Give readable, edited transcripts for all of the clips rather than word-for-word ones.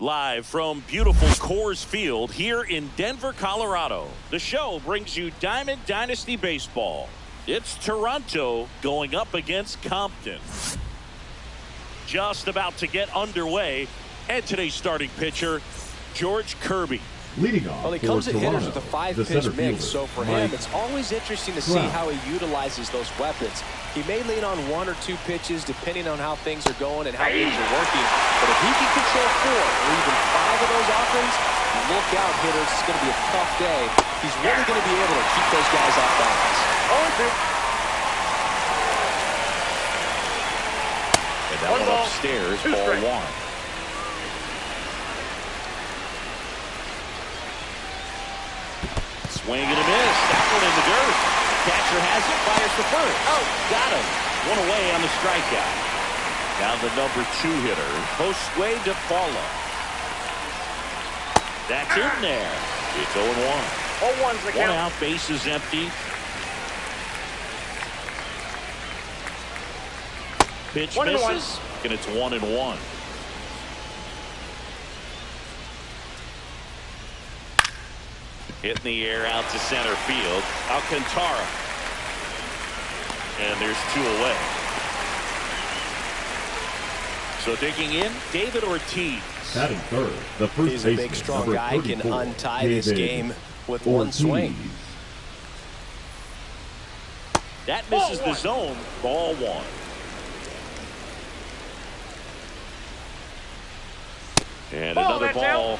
Live from beautiful Coors Field here in Denver, Colorado, the show brings you Diamond Dynasty Baseball. It's Toronto going up against Compton. Just about to get underway, and today's starting pitcher, George Kirby. Leading off, well, he comes at hitters with a 5-pitch mix, so for him, it's always interesting to see how he utilizes those weapons. He may lean on 1 or 2 pitches depending on how things are going and how things are working. But if he can control 4 or even 5 of those offerings, look out, hitters. It's going to be a tough day. He's really going to be able to keep those guys off balance. And that one upstairs, ball 1. Swing and a miss. That one in the dirt. Catcher has it, fires for first. Oh, got him. One away on the strikeout. Now the number 2 hitter, Josue De Paula. That's in there. It's 0-1. 0-1's the count. 1 out, base is empty. Pitch misses, and it's 1-1. Hit in the air out to center field. Alcantara. And there's 2 away. So digging in, David Ortiz. Batting third, the first He's a big, strong guy, can untie this game with one swing. That misses the zone. Ball 1. And another ball.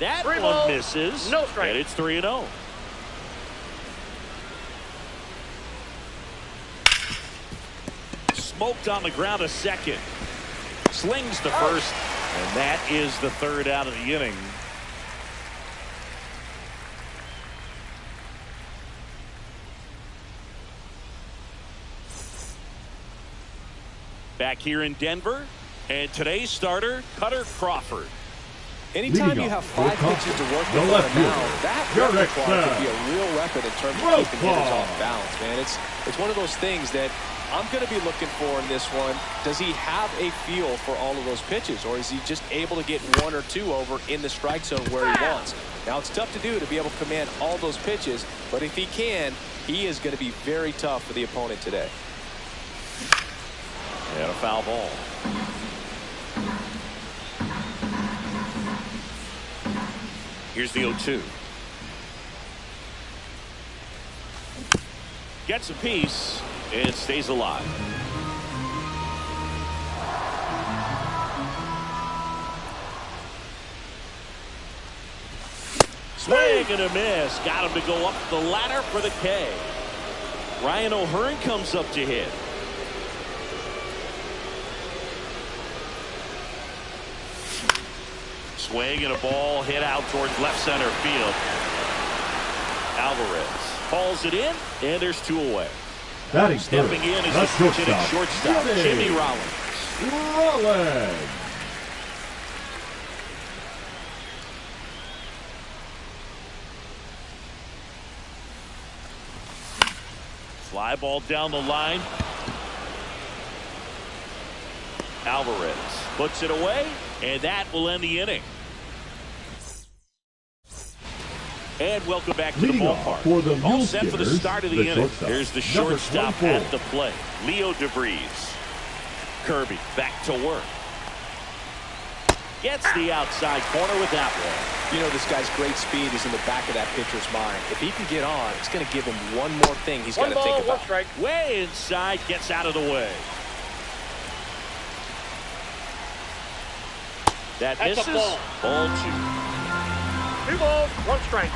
That one misses. No strike. And it's 3-0. Smoked on the ground a second. Slings the first. And that is the 3rd out of the inning. Back here in Denver. And today's starter, Cutter Crawford. Anytime you have 5 pitches to work with on a mound, that repertoire could be a real weapon in terms of keeping hitters off balance, man. It's one of those things that I'm going to be looking for in this one. Does he have a feel for all of those pitches, or is he just able to get 1 or 2 over in the strike zone where he wants? Now, it's tough to do to be able to command all those pitches, but if he can, he is going to be very tough for the opponent today. And a foul ball. Here's the 0-2. Gets a piece and stays alive. Swing and a miss. Got him to go up the ladder for the K. Ryan O'Hearn comes up to hit. Swing and a ball hit out towards left center field. Alvarez falls it in, and there's 2 away. Stepping in is the shortstop, Jimmy Rollins. Fly ball down the line. Alvarez puts it away, and that will end the inning. And welcome back to the ballpark. All set for the start of the inning. Here's the shortstop at the plate, Leo DeVries. Kirby back to work. Gets the outside corner with that one. You know, this guy's great speed is in the back of that pitcher's mind. If he can get on, it's going to give him one more thing he's got to think about. 1 strike. Way inside, gets out of the way. That misses. Ball 2. 2 balls, 1 strike.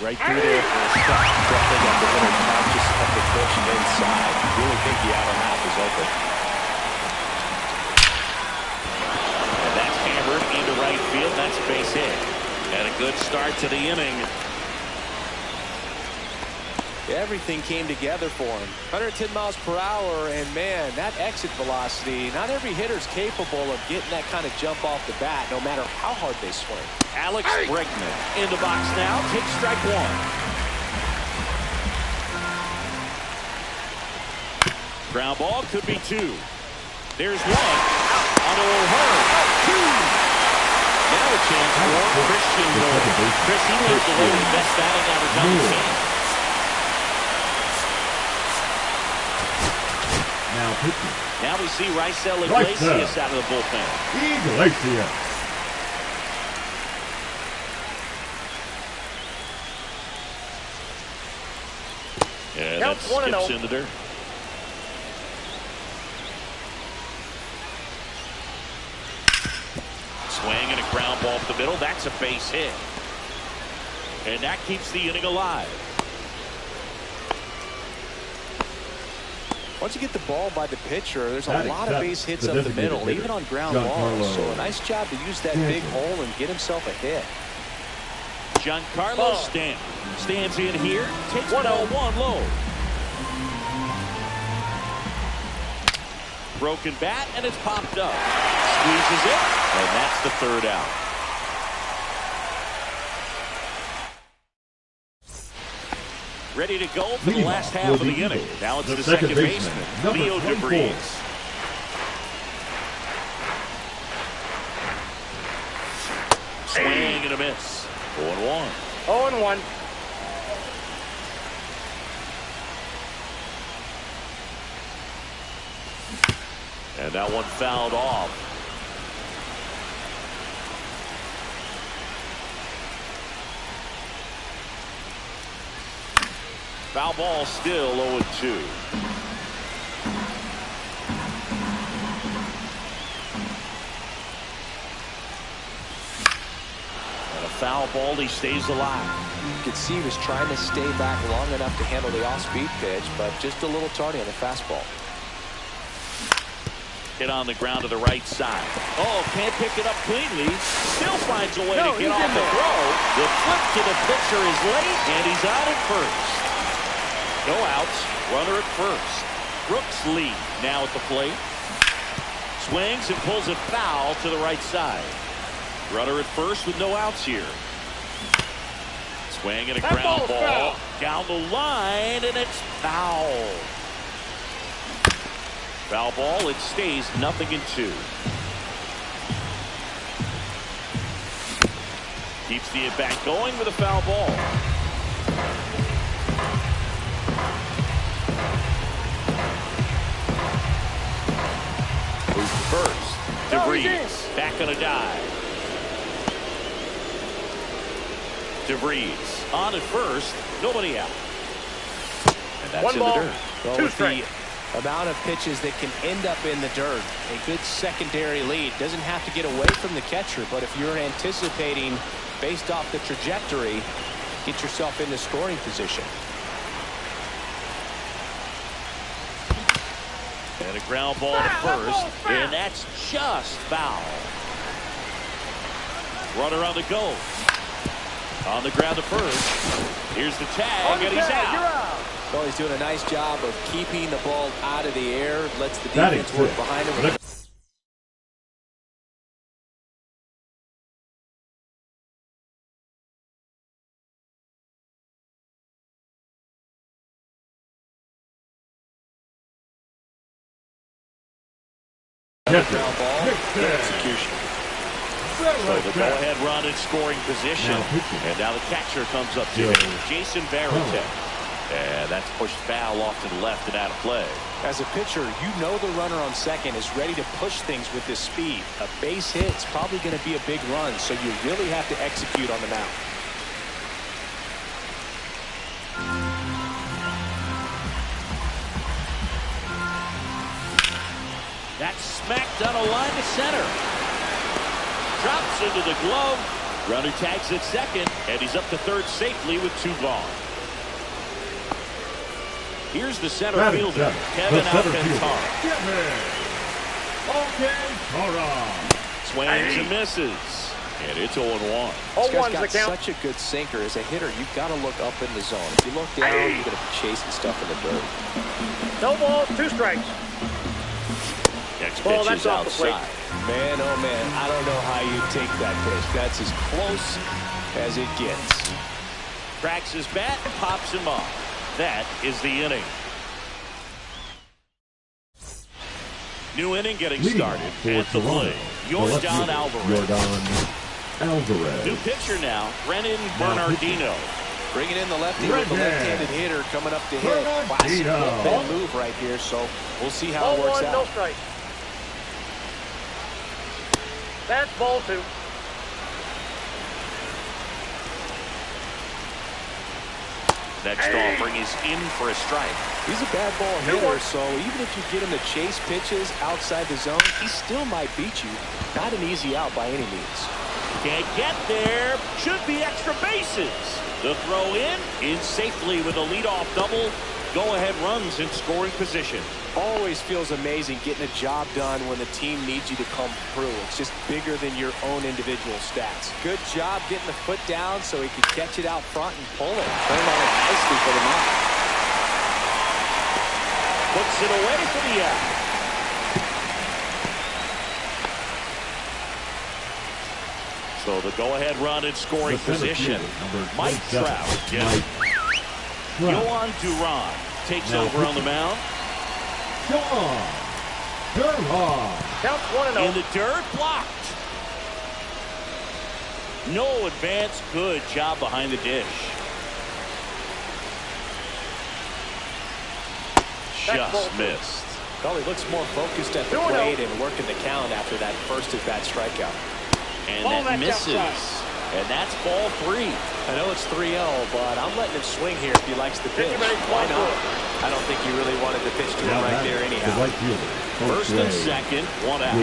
Right through there for a stop. They got the little conscious of the push inside. Really think the outer half is open. And that's hammered into right field. That's a base hit. And a good start to the inning. Everything came together for him. 110 miles per hour, and man, that exit velocity, not every hitter's capable of getting that kind of jump off the bat, no matter how hard they swing. Alex Bregman in the box now, takes strike 1. Ground ball could be 2. There's 1. On a home. 2. Now a chance for Christian. Chris, he knows the way the best batting average on the team. Now pitching. Now we see Raisel Iglesias out of the bullpen. Iglesias. And that skips into there. Swing and a ground ball up the middle. That's a base hit. And that keeps the inning alive. Once you get the ball by the pitcher, there's a lot of base hits up the middle, even on ground balls. So a nice job to use that big hole and get himself a hit. Giancarlo Stanton stands in here, takes ball 1 low. Broken bat, and it's popped up. Squeezes it, and that's the 3rd out. Ready to go for the last half of the inning. Now it's the second baseman, Leo DeVries. Swing and a miss. 0-1. 0-1. And that one fouled off. Foul ball, still 0-2. And a foul ball, he stays alive. You could see he was trying to stay back long enough to handle the off-speed pitch, but just a little tardy on the fastball. Hit on the ground to the right side. Oh, can't pick it up cleanly. Still finds a way to get off the throw. The flip to the pitcher is late, and he's out at first. No outs. Runner at first. Brooks Lee now at the plate. Swings and pulls it foul to the right side. Runner at first with no outs here. Swing and a ground ball down the line, and it's foul. Foul ball, it stays 0-2. Keeps the at-bat going with a foul ball. Moves to first. DeVries back on a dive. DeVries on at first, nobody out. And that's in the dirt. Well, 2 strikes. The amount of pitches that can end up in the dirt, a good secondary lead. Doesn't have to get away from the catcher, but if you're anticipating based off the trajectory, get yourself into scoring position. And a ground ball to first, and that's just foul. Runner on the go. On the ground to first. Here's the tag, and he's out. Well, he's doing a nice job of keeping the ball out of the air. Lets the defense work behind him. Ground ball, good execution. So the go-ahead run in scoring position. And now the catcher comes up to him, Jason Varitek. And that's pushed foul off to the left and out of play. As a pitcher, you know the runner on second is ready to push things with his speed. A base hit's probably going to be a big run, so you really have to execute on the mound. That's smacked on a line to center. Drops into the glove. Runner tags at second, and he's up to third safely with 2 gone. Here's the center fielder, Kevin Alcantara. Swings and misses. And it's 0-1. This guy's got such a good sinker. As a hitter, you've got to look up in the zone. If you look down, you're going to be chasing stuff in the dirt. No ball, 2 strikes. Next pitch is outside. Man, oh man, I don't know how you take that pitch. That's as close as it gets. Cracks his bat, pops him off. That is the inning. New inning getting Leading started. off for At the Toronto, plate, the left Yordan fielder, Alvarez. Yordan Alvarez. New pitcher now, Ranken Now Bernardino. Bringing in the lefty with the left-handed hitter coming up to hit. Classic bullpen move right here, so we'll see how it works Ball 1, out. no strike. That's ball 2. Next offering is in for a strike. He's a bad ball hitter, so even if you get him to chase pitches outside the zone, he still might beat you. Not an easy out by any means. Can't get there. Should be extra bases. The throw in safely with a leadoff double. Go-ahead runs in scoring position. Always feels amazing getting a job done when the team needs you to come through. It's just bigger than your own individual stats. Good job getting the foot down so he could catch it out front and pull it. Turned on it nicely for the knock. Puts it away for the out. So the go-ahead run in scoring position. Mike Trout. Yohan Duran takes over on the mound. Counts 1-0. In the dirt, blocked. No advance. Good job behind the dish. Just missed. Well, he looks more focused at the plate and working the count after that first at-bat strikeout. And that misses. And that's ball 3. I know it's 3-0, but I'm letting him swing here if he likes the pitch. Why not? I don't think he really wanted to pitch to him right there anyhow. First and second, 1 out.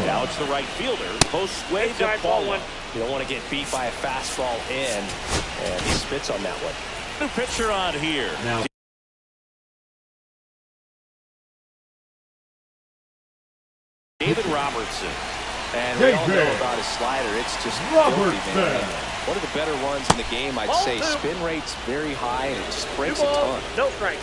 Now it's the right fielder, Josue De Paula. You don't want to get beat by a fastball in, and he spits on that one. New pitcher on here. Now David Robertson. And we all know about his slider. It's just filthy, man. One of the better ones in the game, I'd say. Spin rate's very high, and it just breaks a ton. No strike.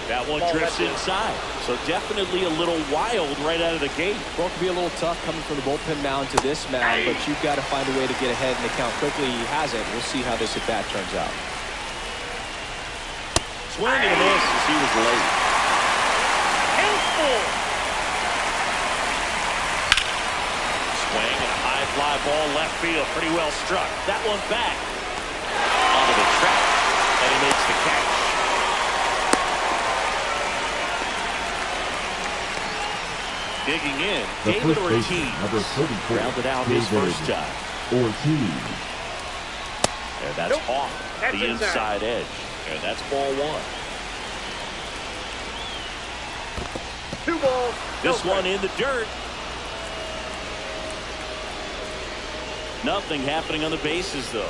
That one drifts inside. So definitely a little wild right out of the gate. Well, it can be a little tough coming from the bullpen mound to this mound, but you've got to find a way to get ahead in the count quickly. He hasn't. We'll see how this at-bat turns out. Swing and a miss as he was late. Swing and a high fly ball left field. Pretty well struck. That one back. Onto the track. And he makes the catch. Digging in, David Ortiz. Number 34. Grounded out his first time. Ortiz. And that's off the inside edge. And that's ball 1. 2 balls. This one in the dirt. Nothing happening on the bases, though.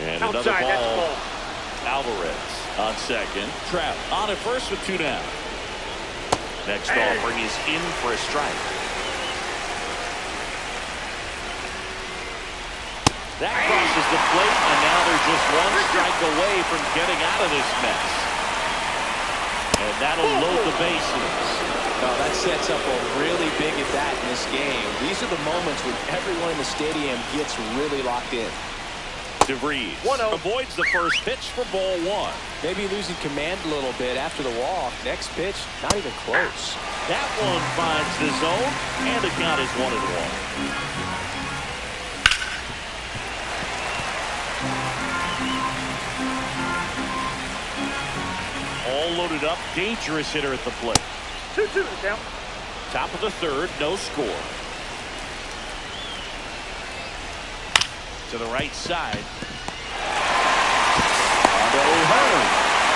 And another ball. Alvarez on second. Trout on at first with 2 down. Next offering is in for a strike. That crosses the plate, and now they're just 1 strike away from getting out of this mess. And that'll load the bases. Well, that sets up a really big at-bat in this game. These are the moments when everyone in the stadium gets really locked in. DeVries avoids the first pitch for ball 1. Maybe losing command a little bit after the walk. Next pitch, not even close. That one finds the zone, and the count is 1-1. All loaded up, dangerous hitter at the plate. 2-2 to count. Top of the third, no score. To the right side. Onto O'Hearn.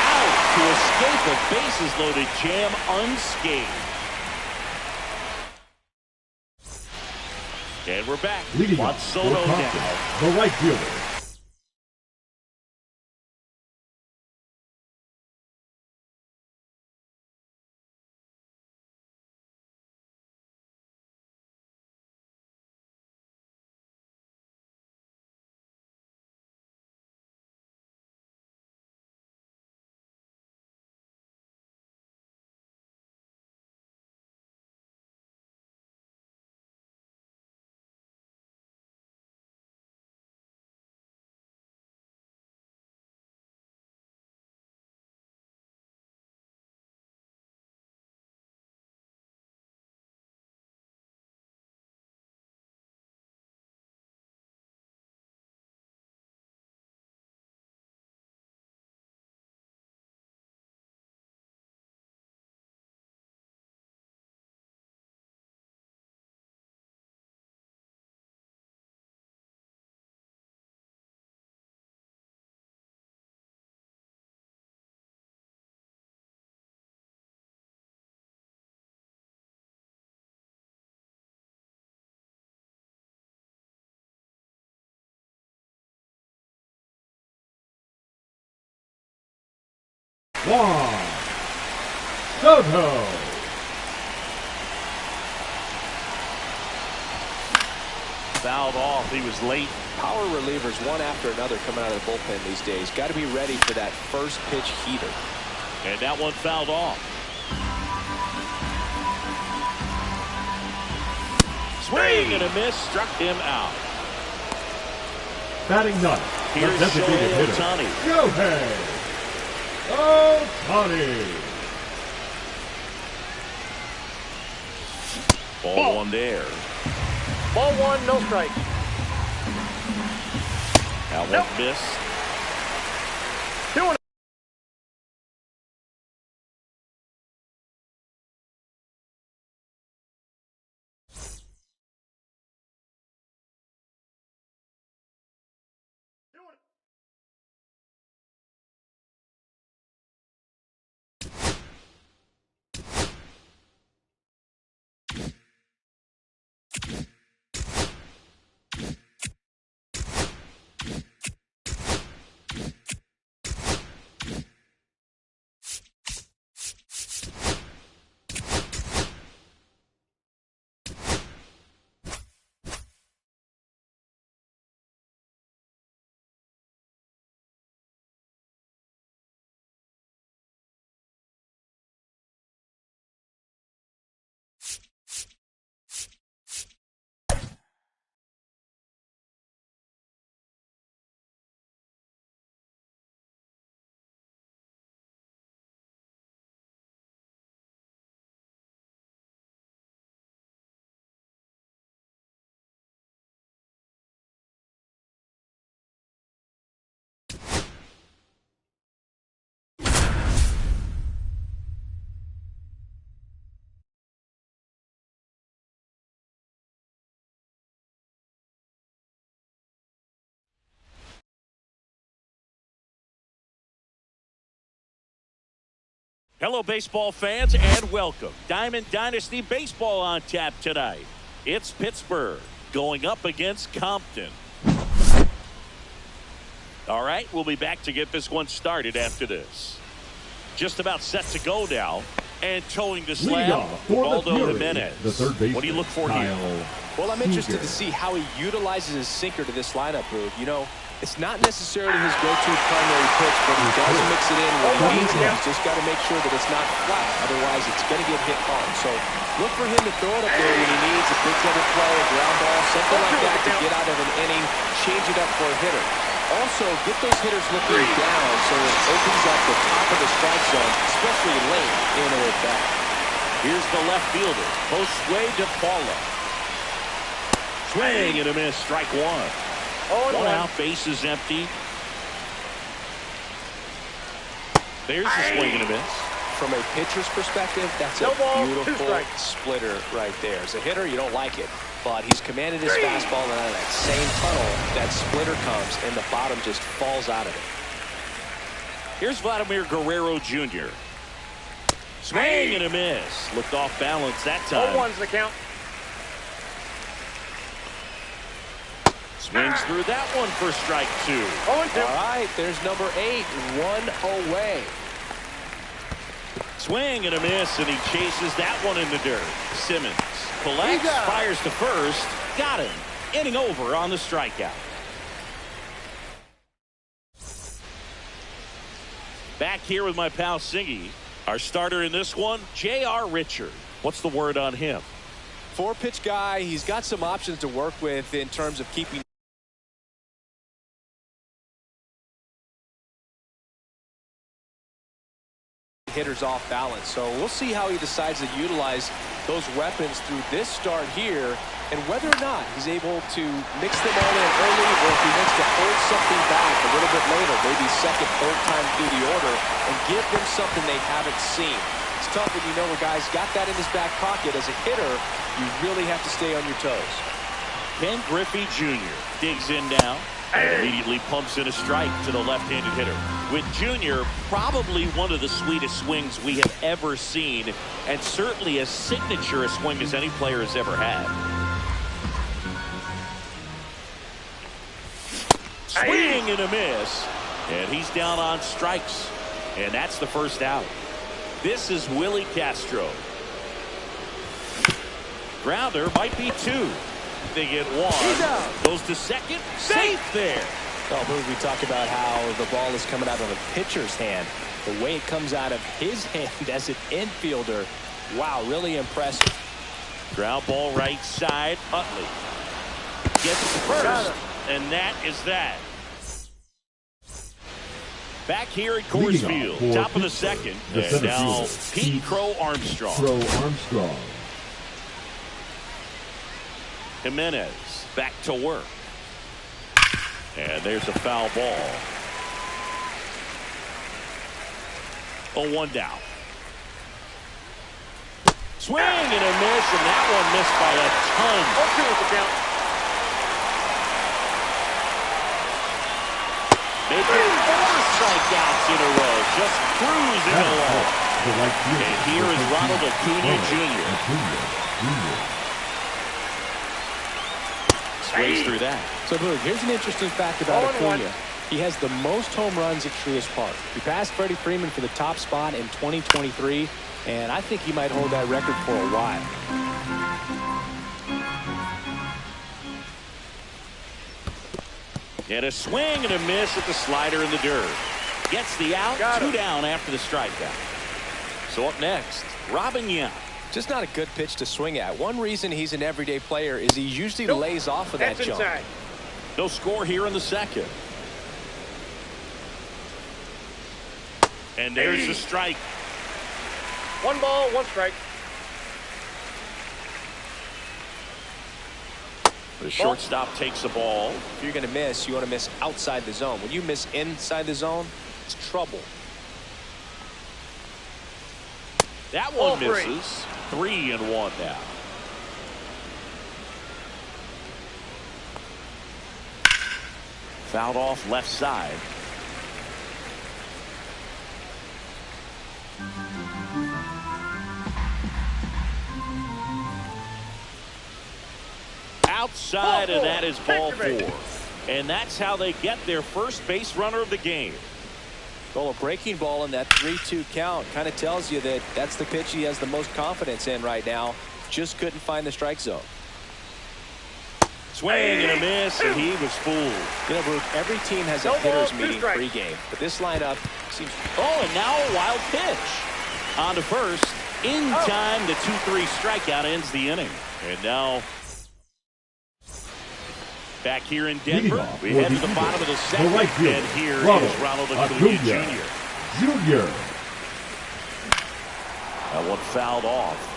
Out to escape a bases-loaded jam unscathed. And we're back. Leading Juan off Soto for now. Compton, the right fielder, Juan Soto. Fouled off. He was late. Power relievers one after another coming out of the bullpen these days. Got to be ready for that first pitch heater. And that one fouled off. Swing and a miss. Struck him out. Batting ninth, here's the designated hitter, Shohei Ohtani. Ball one there. Ball one, no strike. That one missed. 2-0. Hello, baseball fans, and welcome. Diamond Dynasty Baseball on tap tonight. It's Pittsburgh going up against Compton. All right, we'll be back to get this one started after this. Just about set to go now. And towing the slab, Aldo Jimenez. What do you look for here? Well, I'm interested to see how he utilizes his sinker to this lineup, Boog. You know, it's not necessarily his go-to primary pitch, but he does mix it in when he needs it. He's just got to make sure that it's not flat. Otherwise, it's going to get hit hard. So look for him to throw it up there when he needs a big double play, a ground ball, something like that to get out of an inning, change it up for a hitter. Also, get those hitters looking down so it opens up the top of the strike zone, especially late in or at bat. Here's the left fielder, Josue De Paula. Swing and a miss, strike one. One out, base is empty. There's the swing and a miss. From a pitcher's perspective, that's a beautiful splitter right there. As a hitter, you don't like it. But he's commanded his fastball, and out of that same tunnel, that splitter comes, and the bottom just falls out of it. Here's Vladimir Guerrero Jr. Swing and a miss. Looked off balance that time. 0-1's the count. Swings through that one for strike two. 0-2. All right, there's number 8, 1 away. Swing and a miss, and he chases that one in the dirt. Simmons collects, fires to first, got him. Inning over on the strikeout. Back here with my pal Singy. Our starter in this one, J.R. Richard. What's the word on him? 4-pitch guy. He's got some options to work with in terms of keeping hitters off balance. So we'll see how he decides to utilize those weapons through this start here, and whether or not he's able to mix them all in early, or if he wants to hold something back a little bit later, maybe second, third time through the order, and give them something they haven't seen. It's tough when you know a guy's got that in his back pocket. As a hitter, you really have to stay on your toes. Ken Griffey Jr. digs in now. Immediately pumps in a strike to the left-handed hitter. With Jr. probably one of the sweetest swings we have ever seen, and certainly as signature a swing as any player has ever had. Swing and a miss, and he's down on strikes. And that's the first out. This is Willie Castro. Grounder might be 2. They get 1. Goes to second. Safe there. Oh, we talk about how the ball is coming out of a pitcher's hand. The way it comes out of his hand as an infielder. Wow, really impressive. Ground ball right side. Utley gets first. And that is that. Back here at Coors Field, top of the second. And now Pete Crow Armstrong. Jimenez back to work. And there's a foul ball. 0-1 down. Swing and a miss, and that one missed by a ton. 0-2 with the count. Making 4 strikeouts in a row, just cruising along. And here is Ronald Acuna Jr. Sways through that. So, Boog, here's an interesting fact about Acuna. He has the most home runs at Truist Park. He passed Freddie Freeman for the top spot in 2023, and I think he might hold that record for a while. And a swing and a miss at the slider in the dirt. Gets the out, 2 down after the strikeout. So up next, Robin Yount. Just not a good pitch to swing at. One reason he's an everyday player is he usually lays off of that jump. No score here in the second. And there's the strike. 1 ball, 1 strike. The shortstop takes the ball. If you're going to miss, you want to miss outside the zone. When you miss inside the zone, it's trouble. That one misses. 3-1 now. Fouled off left side. Outside, and that is ball 4. And that's how they get their first base runner of the game. Well, a breaking ball in that 3-2 count kind of tells you that that's the pitch he has the most confidence in right now. Just couldn't find the strike zone. Swing and a miss, and he was fooled. You know, Bruce, every team has a hitter's meeting pregame, but this lineup seems... Oh, and now a wild pitch. On to first. In time, the 2-3 strikeout ends the inning. And now... back here in Denver, we head to the bottom of the second, and here is Ronald Acuna Jr. That one fouled off.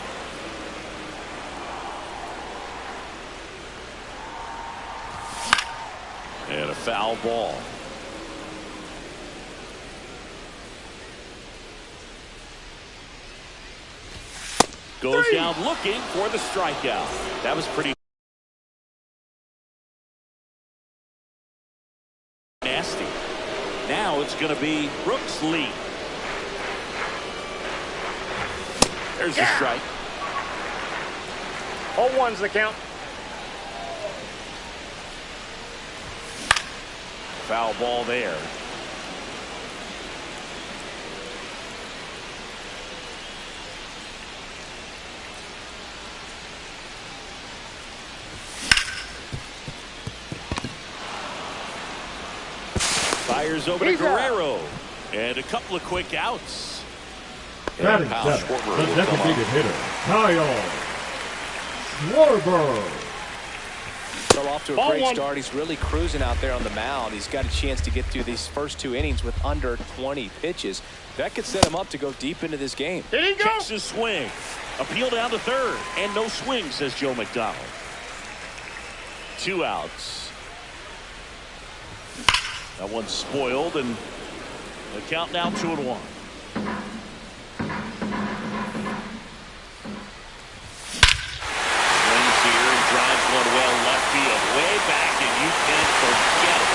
And a foul ball. Goes down looking for the strikeout. That was pretty nasty. Now it's going to be Brooks Lee. There's the strike. 0-1's the count. Foul ball there. Fires over to Guerrero. And a couple of quick outs. Batting seventh, the designated hitter, Kyle Schwarber. Well, off to a great start. He's really cruising out there on the mound. He's got a chance to get through these first 2 innings with under 20 pitches. That could set him up to go deep into this game. Did he go? Takes his swing. Appeal down to third. And no swing, says Joe McDonald. 2 outs. That one's spoiled, and the count now 2-1. Drives one well left field, way back, and you can forget it.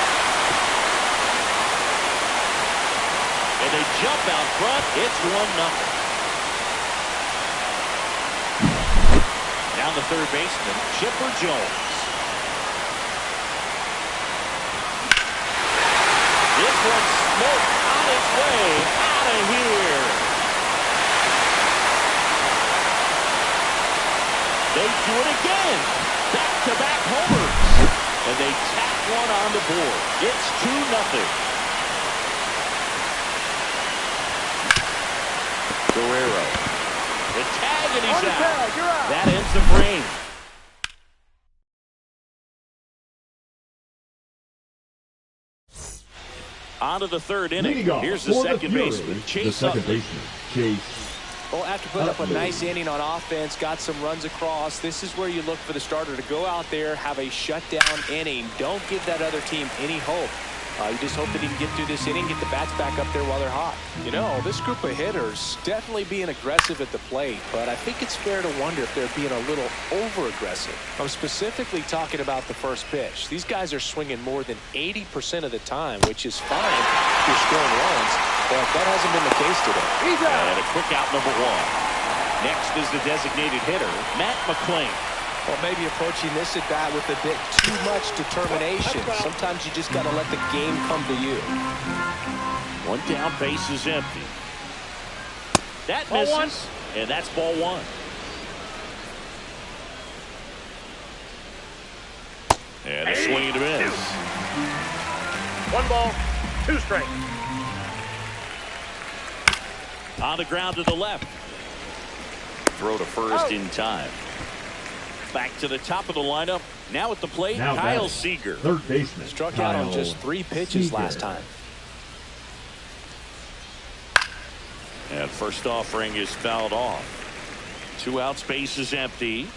And they jump out front. It's 1-0. Down the third baseman, Chipper Jones. This one's smoked on its way out. out of here. They do it again. Back-to-back homers. And they tack one on the board. It's 2-0. Guerrero. The tag, and he's out. That ends the frame. On to the third inning. Here's the second baseman, Chase. Well, after putting up a nice inning on offense, got some runs across, this is where you look for the starter to go out there, have a shutdown inning. Don't give that other team any hope. You just hope that he can get through this inning, get the bats back up there while they're hot. You know, this group of hitters definitely being aggressive at the plate, but I think it's fair to wonder if they're being a little over-aggressive. I'm specifically talking about the first pitch. These guys are swinging more than 80% of the time, which is fine if you're scoring runs, but that hasn't been the case today. And a quick out, number one. Next is the designated hitter, Matt McClain. Well, maybe approaching this at bat with a bit too much determination. Sometimes you just got to let the game come to you. One down, base is empty. That misses, and that's ball one. And a swing and a miss. 1 ball, 2 strikes. On the ground to the left. Throw to first in time. Back to the top of the lineup. Now at the plate, Kyle Seager. Third baseman. Struck out on just 3 pitches last time. And first offering is fouled off. 2 outs, base is empty.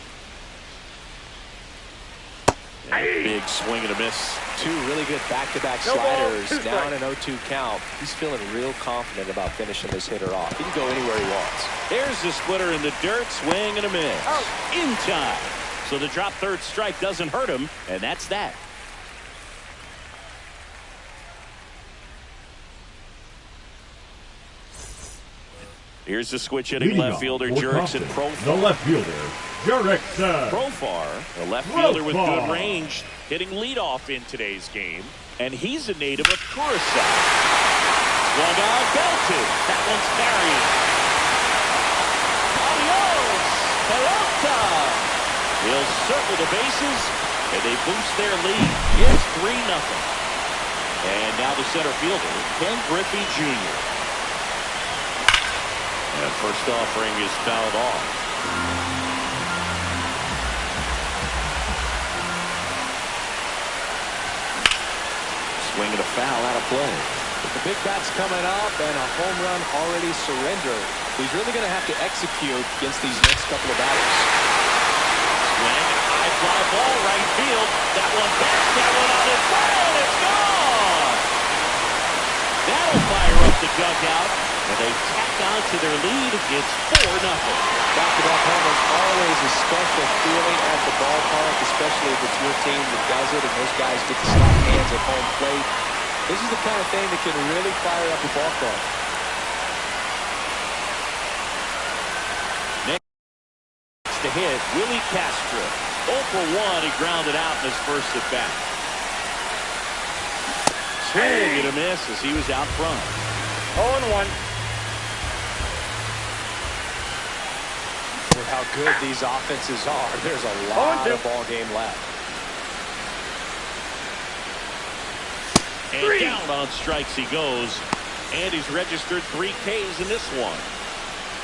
And a big swing and a miss. 2 really good back-to-back sliders. Down an 0-2 count. He's feeling real confident about finishing this hitter off. He can go anywhere he wants. There's the splitter in the dirt. Swing and a miss. In time. So the drop third strike doesn't hurt him, and that's that. Here's the switch hitting left fielder Jurickson Profar. The left fielder, Jurickson Profar, a left fielder with good range, hitting leadoff in today's game, and he's a native of Curacao. Swung on, belted. That one's carried. Adios, Pelota. He'll circle the bases, and they boost their lead. It's 3-0. And now the center fielder, Ken Griffey Jr. And first offering is fouled off. Swing and a foul out of play. With the big bats coming up and a home run already surrendered, he's really going to have to execute against these next couple of batters. High fly ball, right field. That one back, that one on its way, and it's gone! That'll fire up the dugout, and they tack on to their lead. It's 4-0. Back-to-back homers, always a special feeling at the ballpark, especially if it's your team that does it, and those guys get to slap hands at home plate. This is the kind of thing that can really fire up the ball club. To hit, Willie Castro. 0 for 1, he grounded out in his first at bat. Swing and a miss as he was out front. 0-1. With how good these offenses are, there's a lot of ball game left. And down on strikes he goes, and he's registered 3 Ks in this one.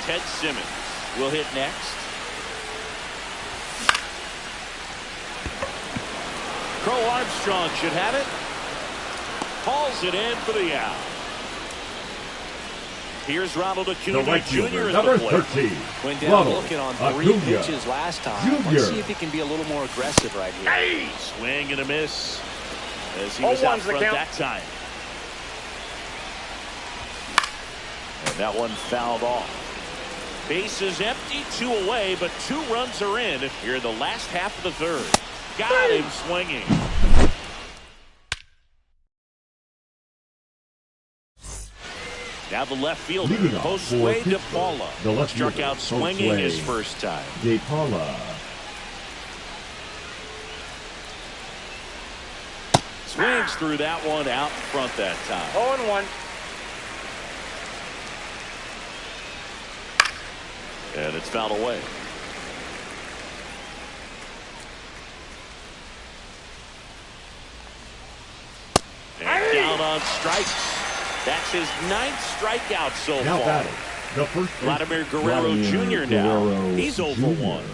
Ted Simmons will hit next. Crow Armstrong should have it. Hauls it in for the out. Here's Ronald Acuna Jr. at number the plate. 13. Went down looking on 3 pitches last time. Let's see if he can be a little more aggressive right here. Hey! Swing and a miss as he was out front that time. And that one fouled off. Base is empty, 2 away, but 2 runs are in here in the last half of the third. Got him swinging. Now the left fielder, Josue De Paula, struck out swinging his first time. De Paula. Swings through that one out in front that time. 0-1. And it's fouled away. And down on strikes. That's his 9th strikeout so Now far. batting, the first Vladimir Guerrero Jr. now. He's 0 for 1.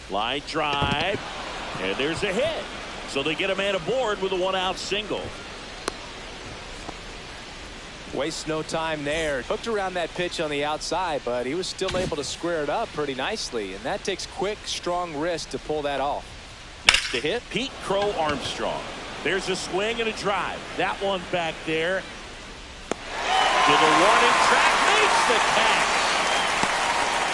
Line drive. And there's a hit. So they get a man aboard with a 1-out single. Wastes no time there. Hooked around that pitch on the outside, but he was still able to square it up pretty nicely. And that takes quick, strong wrist to pull that off. Next to hit, Pete Crow Armstrong. There's a swing and a drive. That one back there. To the warning track, makes the catch.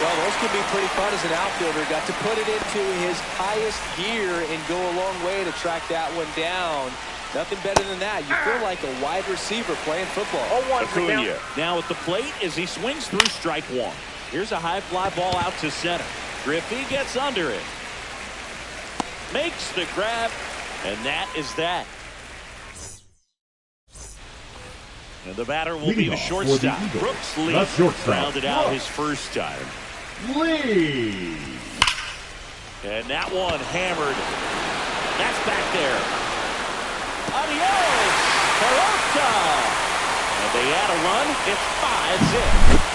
Well, those can be pretty fun as an outfielder. Got to put it into his highest gear and go a long way to track that one down. Nothing better than that. You feel like a wide receiver playing football. Acuna now at the plate as he swings through strike one. Here's a high fly ball out to center. Griffey gets under it. Makes the grab, and that is that. And the batter will be the shortstop. Brooks Lee rounded out his first time. Lee. And that one hammered. That's back there. Adios, Peralta. And they add a run. It's 5-zip.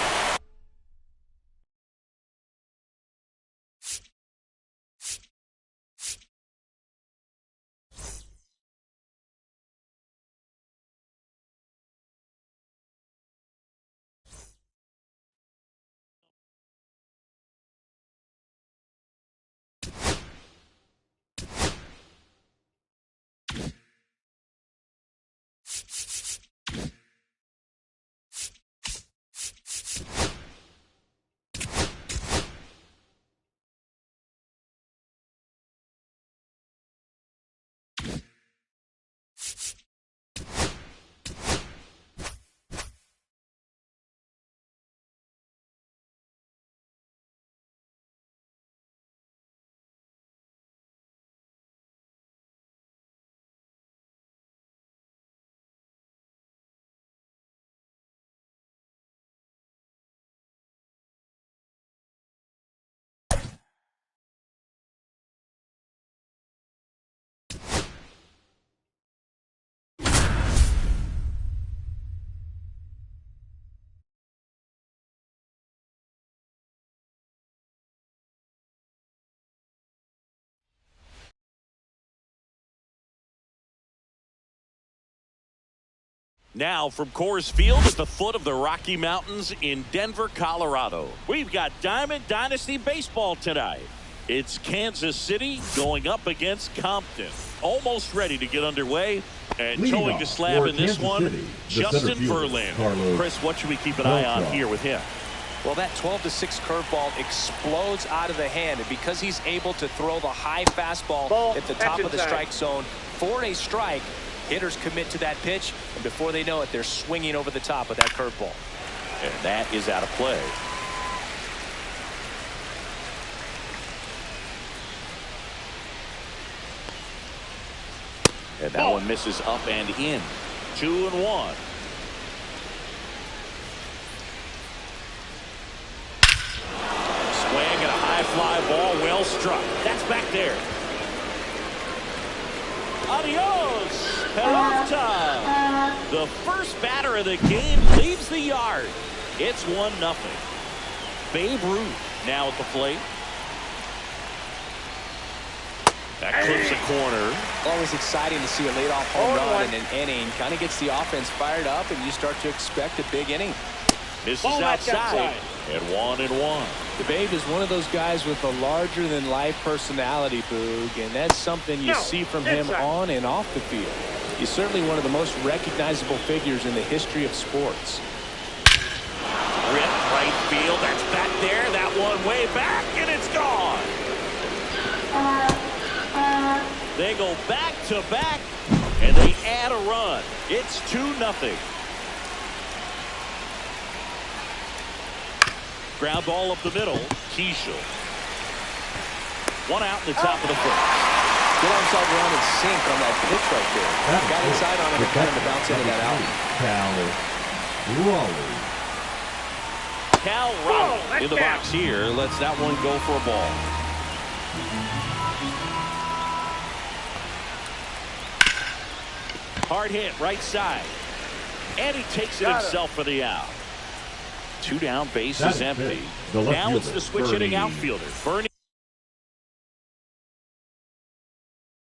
Now from Coors Field at the foot of the Rocky Mountains in Denver, Colorado. We've got Diamond Dynasty Baseball tonight. It's Kansas City going up against Compton. Almost ready to get underway. And towing the slab in this one, Justin Verlander. Chris, what should we keep an eye on here with him? Well, that 12-6 curveball explodes out of the hand. And because he's able to throw the high fastball at the top of the strike zone for a strike, hitters commit to that pitch, and before they know it, they're swinging over the top of that curveball. And that is out of play. And that one misses up and in. 2-1. Swing and a high fly ball, well struck. That's back there. Adios, Peralta. The first batter of the game leaves the yard. It's 1-0. Babe Ruth now at the plate. That clips a corner. Always exciting to see a leadoff home run in an inning. Kind of gets the offense fired up, and you start to expect a big inning. Misses outside. At 1-1. The Babe is one of those guys with a larger-than-life personality, Boog, and that's something you see from him on and off the field. He's certainly one of the most recognizable figures in the history of sports. Rip right field. That's back there. That one way back, and it's gone. They go back-to-back, and they add a run. It's 2-0. Ground ball up the middle. Keishel. 1 out in the top of the first. Good onside run and sink on that pitch right there. Got inside on him and got him to bounce into that out. Raleigh. Cal Raleigh in the box here. Lets that one go for a ball. Hard hit, right side. And he takes it himself for the out. 2 down, base is empty. Now it's the switch hitting outfielder, Bernie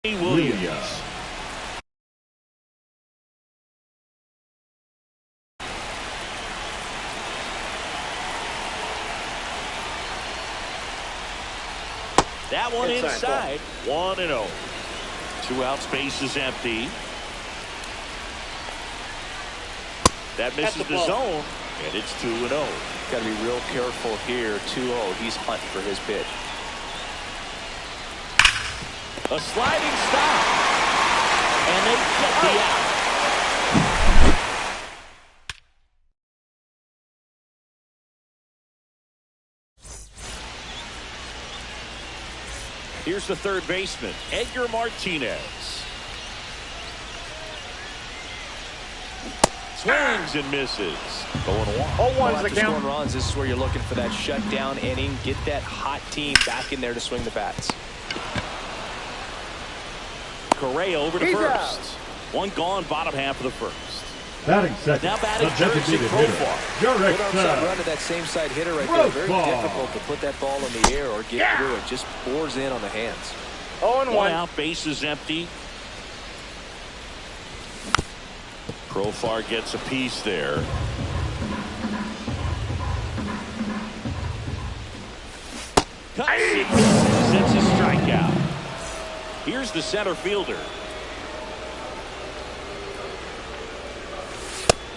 Williams. That one inside. 1-0. 2 outs, base is empty. That misses the zone, and it's 2-0. Got to be real careful here. 2-0. He's hunting for his pitch. A sliding stop, and they get the out. Here's the third baseman, Edgar Martinez. Swings and misses. Going 0-1's the count. Runs, this is where you're looking for that shutdown inning. Get that hot team back in there to swing the bats. Correa over to first. One gone, bottom half of the first. Batting second. Now batting the Jersey Profar. Good arm run to that same side hitter right there. Very difficult to put that ball in the air or get through it. Just pours in on the hands. 0-1. One out, base is empty. Profar gets a piece there. Cuts it. That's a strikeout. Here's the center fielder.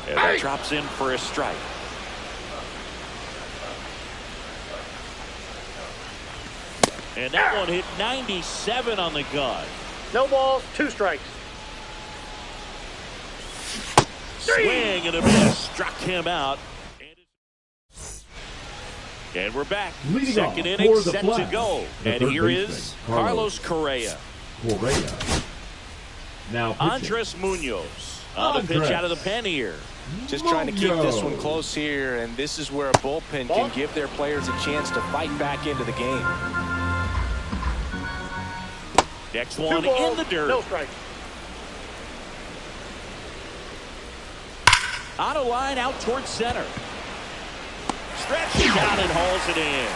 And that drops in for a strike. And that one hit 97 on the gun. No balls, 2 strikes. Swing and a miss. Struck him out. And we're back. Leading Second inning set to go. And here is Carlos Correa. Now Andres Munoz on the pitch out of the pen here. Just trying to keep this one close here, and this is where a bullpen can give their players a chance to fight back into the game. Next one in the dirt. No strike. On a line out towards center. Stretches out and hauls it in.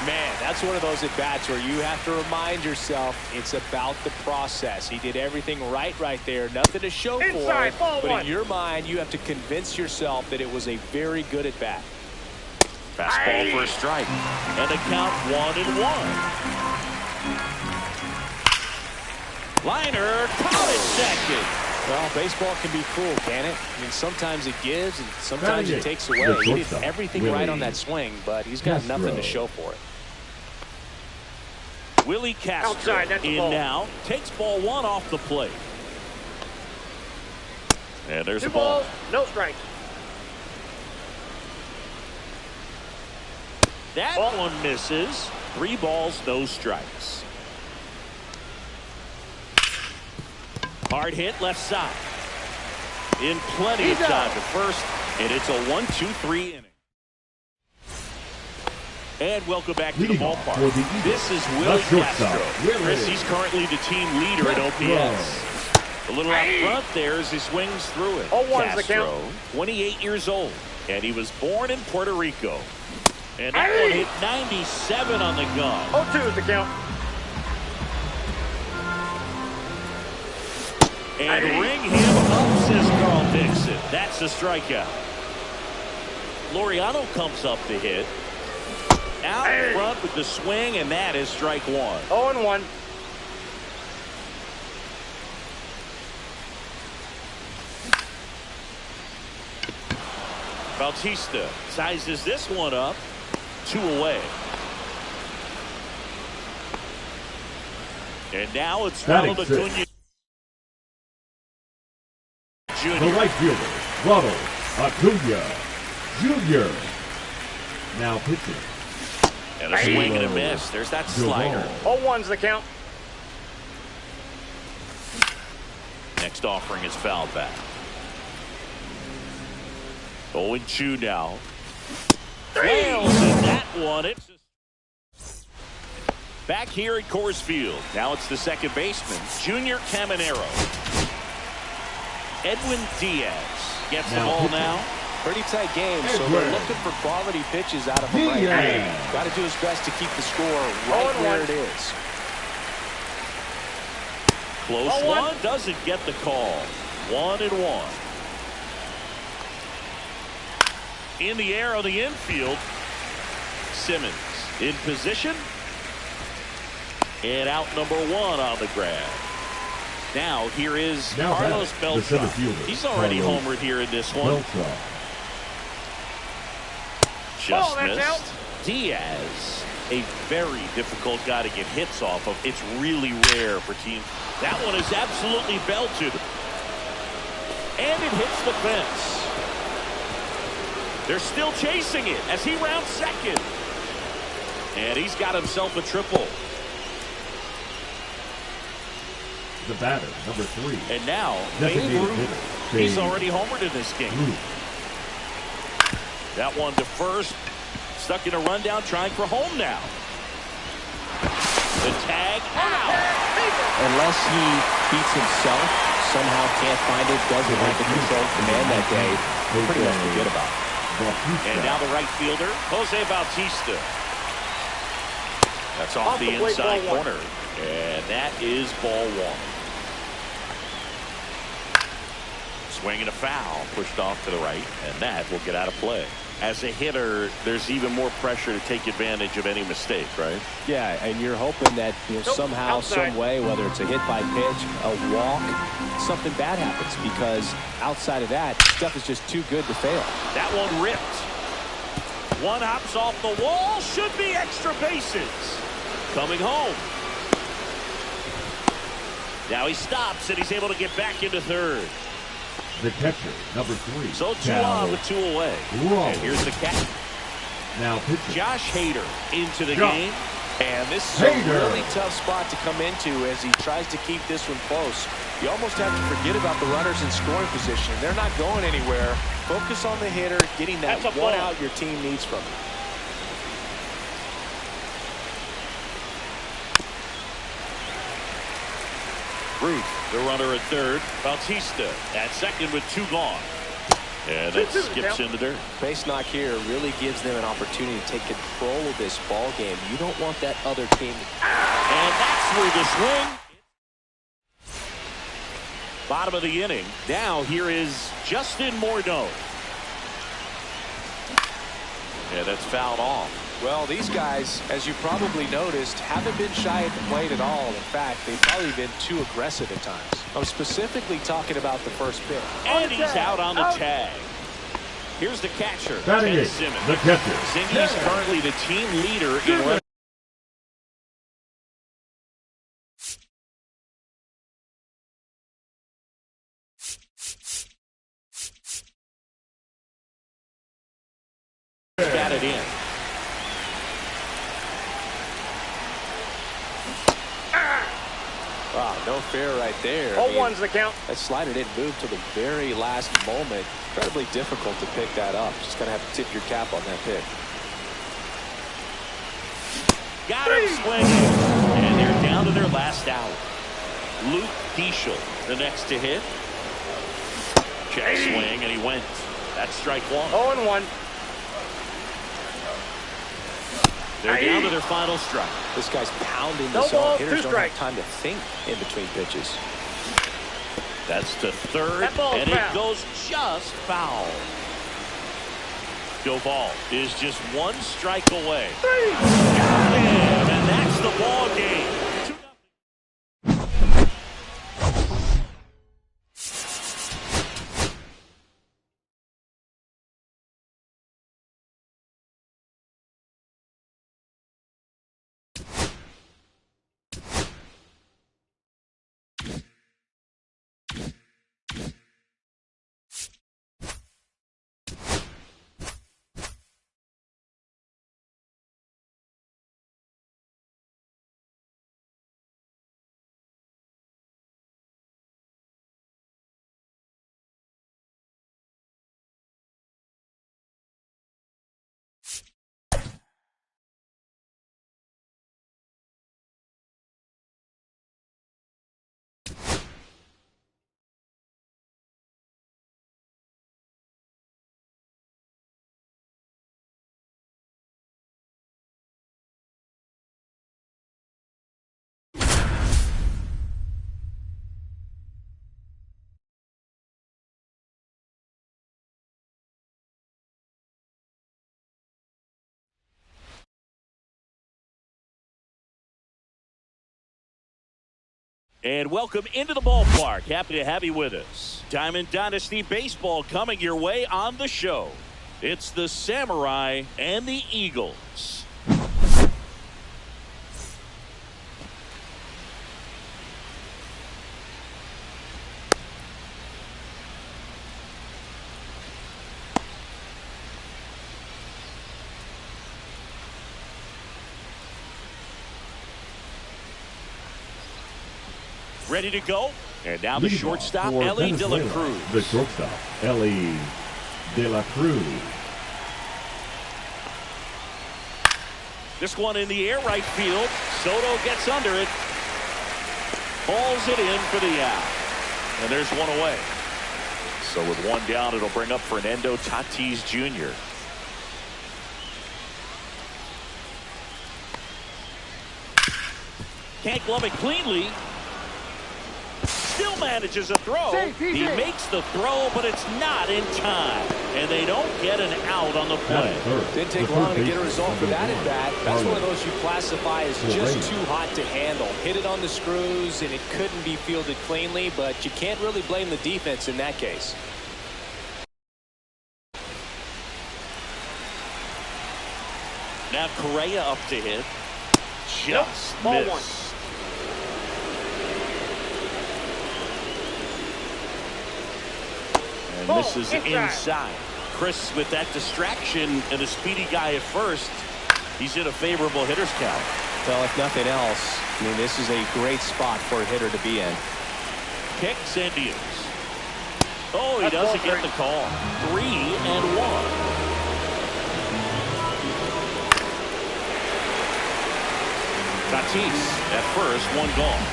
Man, that's one of those at-bats where you have to remind yourself it's about the process. He did everything right there. Nothing to show for it. But in your mind, you have to convince yourself that it was a very good at-bat. Fastball for a strike. And a count 1-1. Liner, caught it second. Well, baseball can be cruel, can it? I mean, sometimes it gives and sometimes it takes away. He did everything right on that swing, but he's got nothing to show for it. Willie Castro in now. Takes ball 1 off the plate. And there's a ball. 2 balls, no strikes. That one misses. 3 balls, no strikes. Hard hit left side. In plenty of time to first, and it's a 1-2-3 inning. And welcome back to the ballpark. This is Willie Castro. Chris, he's currently the team leader at OPS. A little out front there as he swings through it. Castro, 28 years old, and he was born in Puerto Rico. And that one hit 97 on the gun. 0-2 is the count. And ring him up, says Carl Dixon. That's a strikeout. Laureano comes up to hit. Out front with the swing, and that is strike 1. 0-1. Bautista sizes this one up. 2 away. And now it's Ronald Acuna Jr. The right fielder, Ronald Acuna Jr. Now pitching. And a swing and a miss. There's that slider. 0-1's the count. Next offering is fouled back. 0-2 now. Nails in that one. It's back here at Coors Field. Now it's the second baseman, Junior Caminero. Edwin Diaz gets the ball now. Pretty tight game, so they're looking for quality pitches out of him right now. Got to do his best to keep the score right where it is. Close one, doesn't get the call. 1-1. In the air on the infield, Simmons in position. And out number 1 on the grab. Now here is Carlos Beltran. He's already homered here in this one. Just missed. Diaz, a very difficult guy to get hits off of. It's really rare for teams. That one is absolutely belted. And it hits the fence. They're still chasing it as he rounds second. And he's got himself a triple. The batter, number 3. And now, Babe Ruth. He's already homered in this game. That one to first. Stuck in a rundown, trying for home now. The tag out. Unless he beats himself, somehow can't find it, doesn't have the control command that day, pretty much forget about it. And now the right fielder, Jose Bautista. That's off the inside corner. And that is ball 1. Swing and a foul, pushed off to the right, and that will get out of play. As a hitter, there's even more pressure to take advantage of any mistake, right? Yeah, and you're hoping that somehow, some way, whether it's a hit by pitch, a walk, something bad happens, because outside of that, stuff is just too good to fail. That one ripped. One hops off the wall, should be extra bases. Coming home. Now he stops, and he's able to get back into third. The catcher, number 3. So 2 on with 2 away. And here's the catch. Now pitching. Josh Hader into the game. And this is a really tough spot to come into as he tries to keep this one close. You almost have to forget about the runners in scoring position. They're not going anywhere. Focus on the hitter, getting that one out your team needs from him. Ruth, the runner at third. Bautista at second with 2 gone. And that skips in the dirt. Base knock here really gives them an opportunity to take control of this ball game. You don't want that other team. And that's through the swing. Bottom of the inning. Now here is Justin Morneau. Yeah, that's fouled off. Well, these guys, as you probably noticed, haven't been shy at the plate at all. In fact, they've probably been too aggressive at times. I'm specifically talking about the first pitch. And he's out on the tag. Here's the catcher, Ted Simmons. The catcher. Zingy's currently the team leader in run. Batted in. Wow, no fair right there. 0-1's the count. That slider didn't move till the very last moment. Incredibly difficult to pick that up. Just gonna have to tip your cap on that pitch. Got him swinging. And they're down to their last out. Luke Diesel, the next to hit. Check swing, and he went. That's strike 1. 0-1. They're down to their final strike. This guy's pounding the zone. Hitters don't have time to think in between pitches. That's to third, and it goes just foul. Doval is just 1 strike away. Got him, and that's the ball game. And welcome into the ballpark. Happy to have you with us. Diamond Dynasty Baseball coming your way on the show. It's the Samurai and the Eagles. Ready to go. And now the shortstop, Ellie De La Cruz. The shortstop, Ellie De La Cruz. This one in the air, right field. Soto gets under it. Balls it in for the out. And there's one away. So with one down, it'll bring up Fernando Tatis Jr. Can't glove it cleanly. Still manages a throw. He makes the throw, but it's not in time. And they don't get an out on the play. Didn't take long to get a result for that at bat. That's one of those you classify as just too hot to handle. Hit it on the screws, and it couldn't be fielded cleanly, but you can't really blame the defense in that case. Now Correa up to hit. Just Ball missed. one. And this is inside. Chris with that distraction and a speedy guy at first. He's in a favorable hitter's count. Well, if nothing else, I mean, this is a great spot for a hitter to be in. Kicks and deals. Oh, he doesn't get the call. 3-1. Tatis at first, one gone.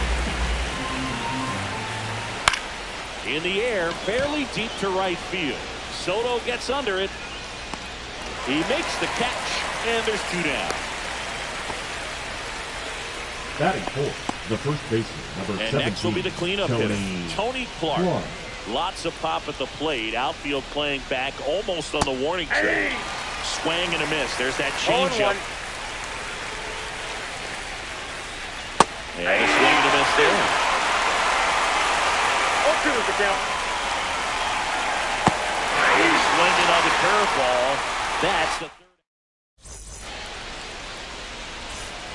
In the air, fairly deep to right field. Soto gets under it. He makes the catch, and there's two down. Batting fourth, the first baseman, number 17. And next will be the cleanup hitter, Tony Clark. Lots of pop at the plate. Outfield playing back almost on the warning track. Swing and a miss. There's that changeup. And a swing and a miss there. 0-2 is the count. He's swinging on the curveball. That's the third.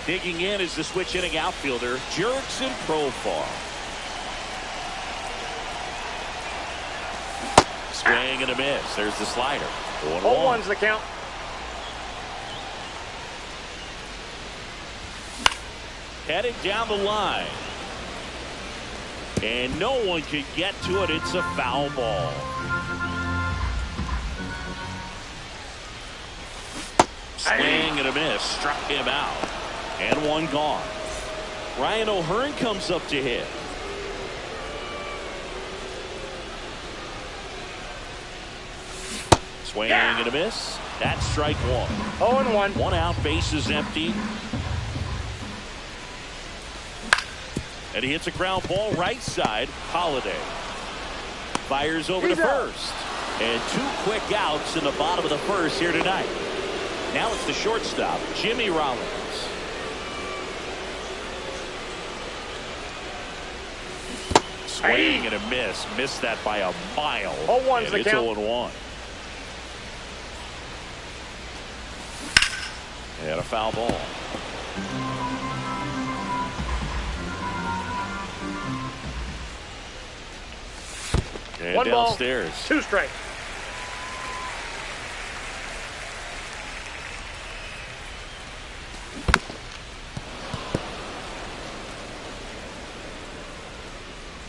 Digging in is the switch hitting outfielder, Jurickson Profar. Swing and a miss. There's the slider. 0-1's the count. Heading down the line. And no one can get to it. It's a foul ball. Swing and a miss. Struck him out. And one gone. Ryan O'Hearn comes up to hit. Swing and a miss. That's strike one. 0-1. One out, bases empty. And he hits a ground ball right side. Holiday fires over to first. And two quick outs in the bottom of the first here tonight. Now it's the shortstop, Jimmy Rollins. Swing and a miss. Missed that by a mile. 0-1's the count. It's 0-1. And a foul ball. And one downstairs. ball, 2 strikes.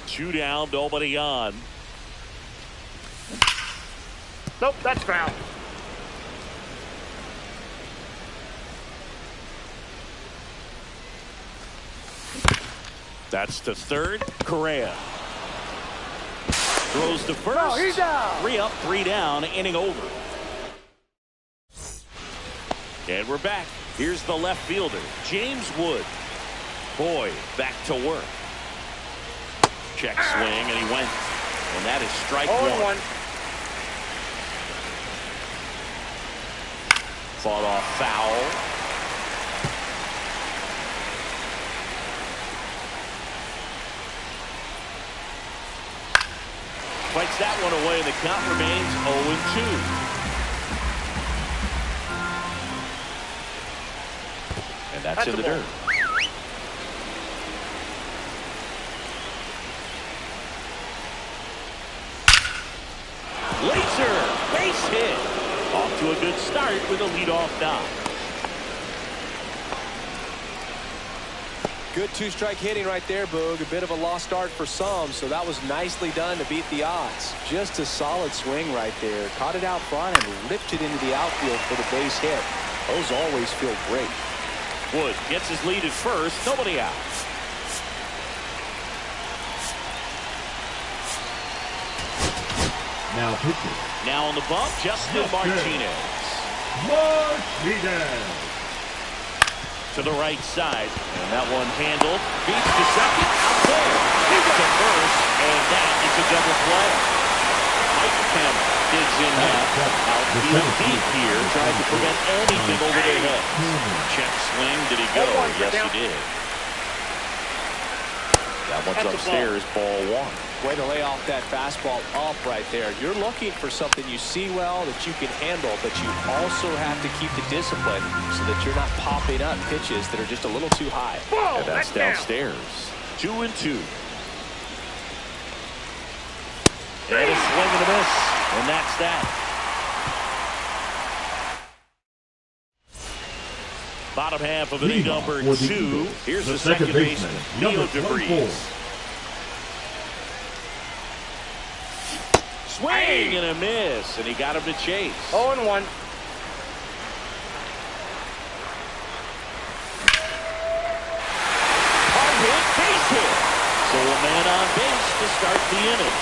Two down, nobody on. Nope, that's foul. That's to third. Correa throws to first. No, he's down. 3 up, 3 down, inning over. And we're back. Here's the left fielder, James Wood. Boy, back to work. Check swing, and he went. And that is strike 1. Fought off foul. Fights that one away, and the count remains 0-2. And that's in the dirt. Laser, base hit. Off to a good start with a leadoff knock. Good two-strike hitting right there, Boog. A bit of a lost start for some, so that was nicely done to beat the odds. Just a solid swing right there. Caught it out front and ripped it into the outfield for the base hit. Those always feel great. Wood gets his lead at first. Nobody out. Now pitching. Now on the bump, Justin Martinez. To the right side. And that one handled. Beats to second. Out there. He's to first. And that is a double play. Mike Kemp digs in half. Outfield deep here. Trying to prevent anything over their heads. Check swing. Did he go? Yes, he did. That one's upstairs. Ball one. Way to lay off that fastball up right there. You're looking for something you see well that you can handle, but you also have to keep the discipline so that you're not popping up pitches that are just a little too high. And that's downstairs. 2-2. And a swing and a miss. And that's that. Bottom half of inning number 2. Here's the second baseman, Leo DeVries. Swing and a miss, and he got him to chase. 0-1. Hard hit, base hit. So a man on base to start the inning.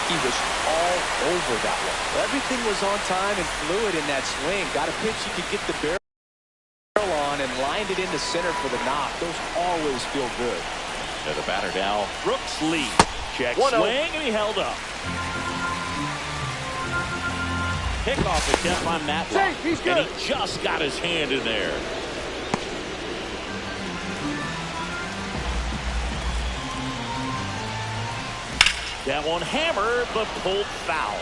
He was all over that one. Everything was on time and fluid in that swing. Got a pitch he could get the barrel on and lined it into center for the knock. Those always feel good. And the batter now, Brooks Lee. Check swing, and he held up. Pickoff attempt on Matlock. He's good. And he just got his hand in there. That one hammered, but pulled foul.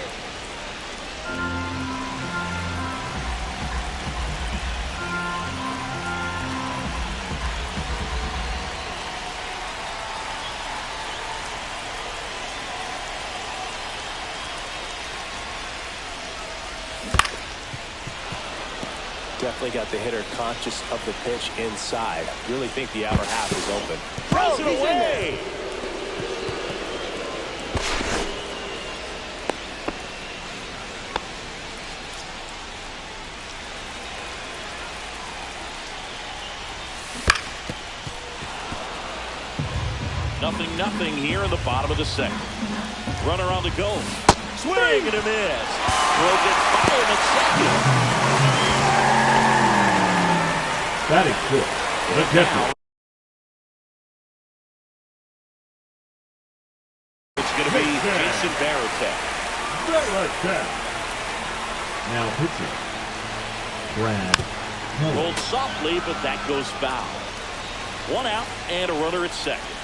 Definitely got the hitter conscious of the pitch inside. Really think the outer half is open. Throws it away. Nothing here in the bottom of the second. Runner on the go. Swing and a miss. Throws it by him at second. That is good. The catcher. It's going to be Jason Varitek. Now pitching. Brad Keller. Rolled softly, but that goes foul. One out and a runner at second.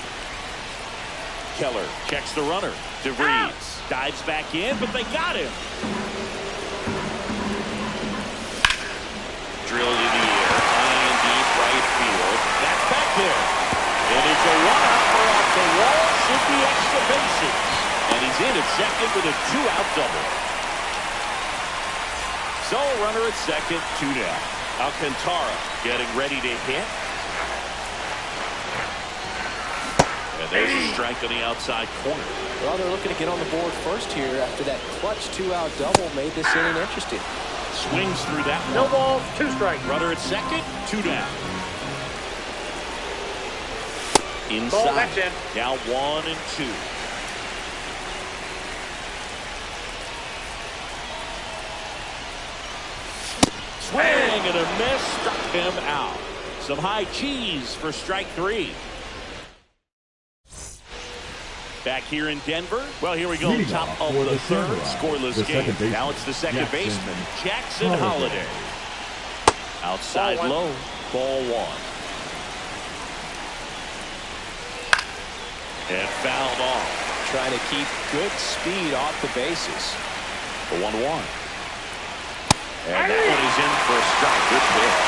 Keller checks the runner. DeVries dives back in, but they got him. Drilled in the air, high and deep right field. That's back there. And it's a one-out for off the wall. Should be extra bases. And he's in at second with a two-out double. So runner at second, 2 down. Alcantara getting ready to hit. And there's a strike on the outside corner. Well, they're looking to get on the board first here after that clutch two-out double made this inning interesting. Swings through that one. No balls, 2 strikes. Runner at second, 2 down. Inside. Ball, that's in. Now 1 and 2. Swing and a miss, struck him out. Some high cheese for strike 3. Back here in Denver. Well, here we go. Top of the third. Scoreless game. Now it's the second baseman, Jackson Holliday. Outside low. Ball 1. And fouled off. trying to keep good speed off the bases. The 1-1. And that one is in for a strike. Good pitch.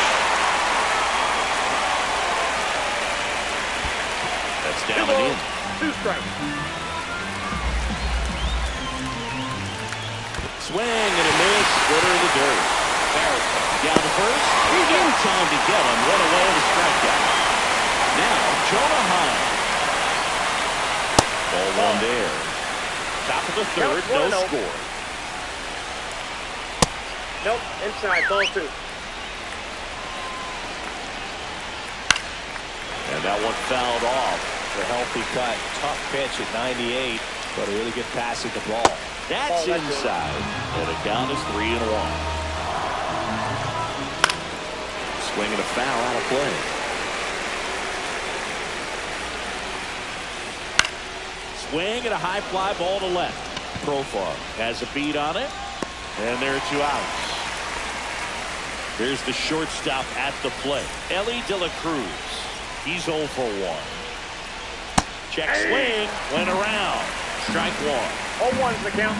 That's down and in. 2 strikes. Swing and a miss. Splitter in the dirt. Down to first. He's in time to get him. One away to strikeout. Now, Jonah Hine. Ball one there. Top of the third, no score. Nope, inside, ball 2. And that one fouled off. A healthy cut. Tough pitch at 98, but a really good pass at the ball. That's inside. And the count is 3-1. Swing and a foul out of play. Swing and a high fly ball to left. Profar has a beat on it. And there are 2 outs. There's the shortstop at the plate. Ellie De La Cruz. He's 0 for 1. Check swing. Went around. Strike 1. 0-1's the count.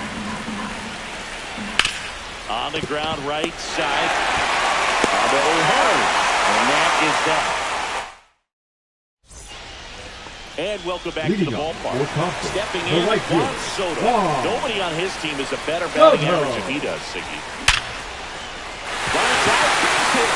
On the ground, right side. Abel hard. And that is that. And welcome back to the ballpark. Stepping in, Juan Soto. Nobody on his team is a better batting average than he does, Siggy. Lines out, gets it.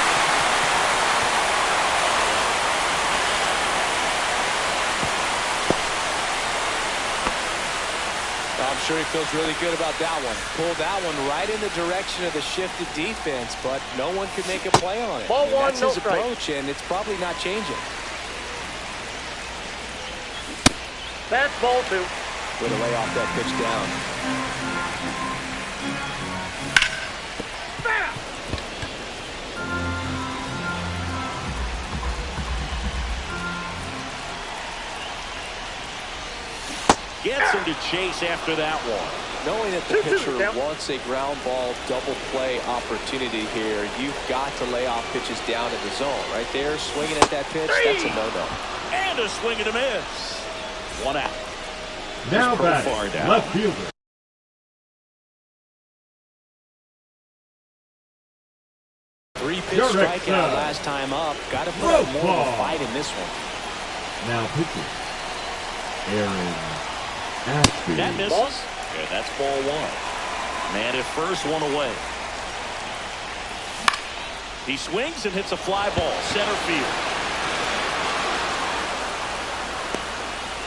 I'm sure he feels really good about that one. Pulled that one right in the direction of the shifted defense, but no one could make a play on it. Ball 1, that's no his strike. approach, and it's probably not changing. That's ball 2. Way to lay off that pitch down. Gets him to chase after that one. Knowing that the pitcher wants a ground ball double play opportunity here, you've got to lay off pitches down in the zone. Right there, swinging at that pitch, that's a no-no. And a swing and a miss. 1 out. Now back, left fielder. Three-pitch strikeout last time up. Got to put up more of a fight in this one. Now pitching. Aaron Ashby. That misses. Yeah, that's ball 1. Man at first, 1 away. He swings and hits a fly ball. Center field.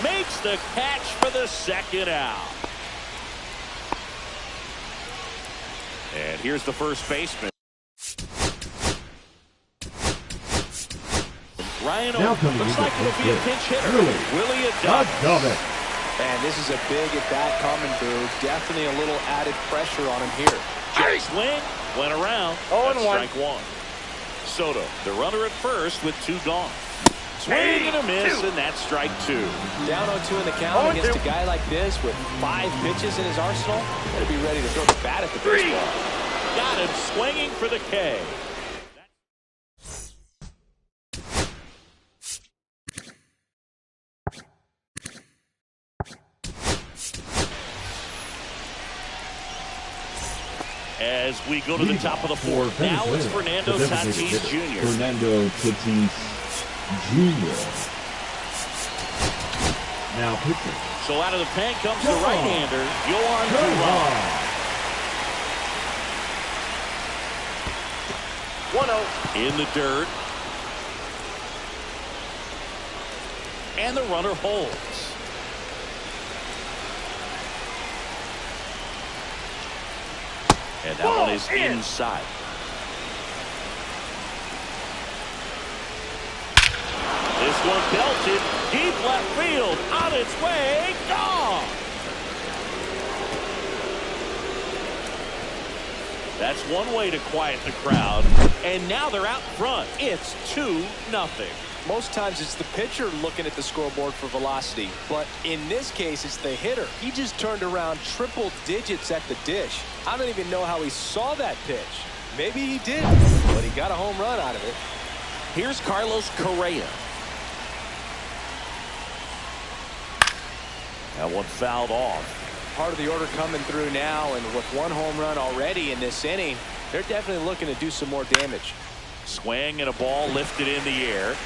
Makes the catch for the 2nd out. And here's the first baseman. Ryan looks like it'll be a pinch hitter. Willie Adames. And this is a big at-bat coming through. Definitely a little added pressure on him here. Check swing. Went around. 0-1. Strike 1. Soto, the runner at first with 2 gone. Swing and a miss, and that's strike 2. Down 0-2 in the count against a guy like this with 5 pitches in his arsenal. Better be ready to throw the bat at the baseball. Got him swinging for the K. As we go to the top of the 4th, now it's Fernando Tatis Jr. Fernando Tatis Jr. Now pitching. So out of the pen comes the right-hander, Yohan Duran. 1-0. In the dirt. And the runner holds. And that one is inside. This one belted deep left field, on its way, gone. That's one way to quiet the crowd, and now they're out front. It's 2-0. Most times it's the pitcher looking at the scoreboard for velocity, but in this case it's the hitter. He just turned around triple digits at the dish. I don't even know how he saw that pitch. Maybe he did, but he got a home run out of it. Here's Carlos Correa. That one fouled off. Part of the order coming through now, and with one home run already in this inning, they're definitely looking to do some more damage. Swing and a ball lifted in the air.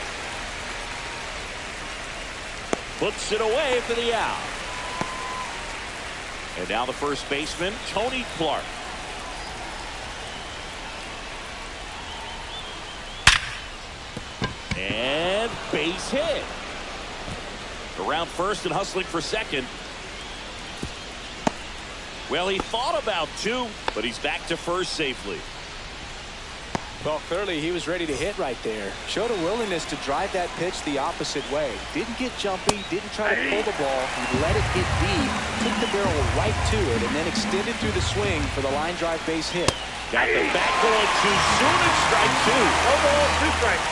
Puts it away for the out. And now the first baseman, Tony Clark. And base hit. Around first and hustling for second. Well, he thought about two, but he's back to first safely. Well, clearly he was ready to hit right there. Showed a willingness to drive that pitch the opposite way. Didn't get jumpy, didn't try to pull the ball. He let it get deep, took the barrel right to it, and then extended through the swing for the line drive base hit. Got the back going too soon, and strike two. No ball, 2 strikes.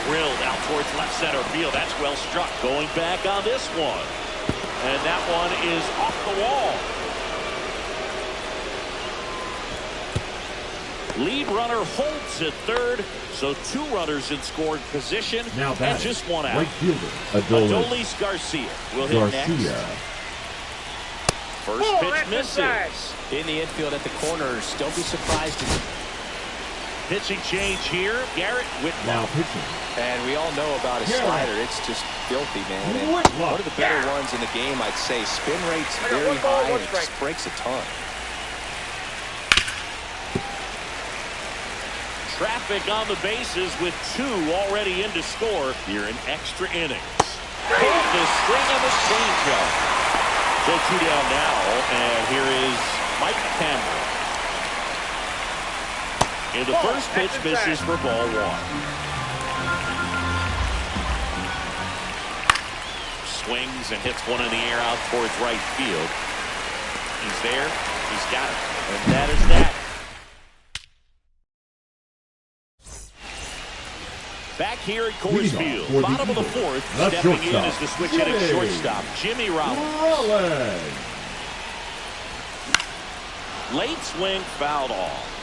Drilled out towards left center field. That's well struck. Going back on this one. And that one is off the wall. Lead runner holds at third, so 2 runners in scoring position. Now and just one out. Right fielder Adolis Garcia will hit next. First pitch misses. In the infield at the corners. Don't be surprised. Pitching change here. Garrett Whitlock. Now pitching. And we all know about his slider. It's just filthy, man. And one of the better ones in the game, I'd say. Spin rate's very high, and it just breaks a ton. Traffic on the bases with 2 already in to score here in extra innings. Pulled the string of the changeup. So 2 down now, and here is Mike Cameron. And the first pitch misses for ball 1. Swings and hits one in the air out towards right field. He's there. He's got it. And that is that. Back here at Coors Field, bottom of the 4th, stepping in as the switch hitting shortstop, Jimmy Rollins. Late swing fouled off.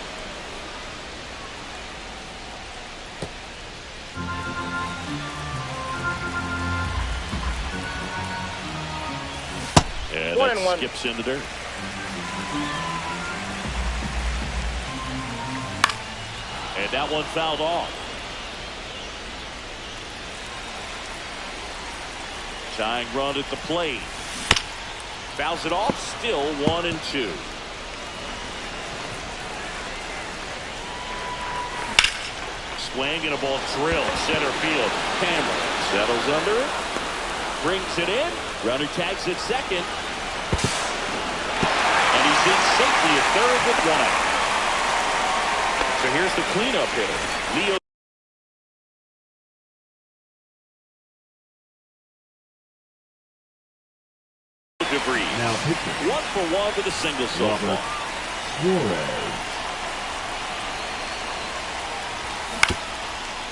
And that skips in the dirt. And that one fouled off. Tying run at the plate. Fouls it off. Still 1-2. Swing and a ball drilled center field. Cameron settles under it. Brings it in. Runner tags at second. And he's in safely at third with 1 out. So here's the cleanup hitter, Leo. Now pitching. 1 for 1 with a single so far.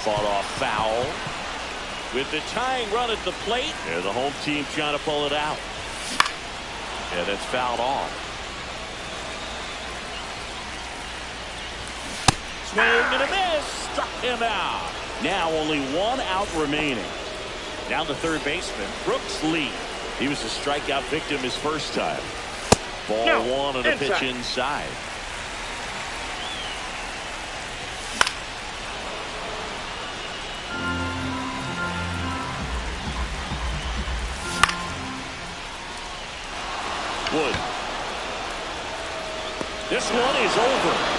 Fought off foul. With the tying run at the plate, and the home team trying to pull it out. And it's fouled off. Swing and a miss. Struck him out. Now only 1 out remaining. Down the third baseman, Brooks Lee. He was a strikeout victim his first time. Ball 1 and a pitch inside. Wood. This one is over.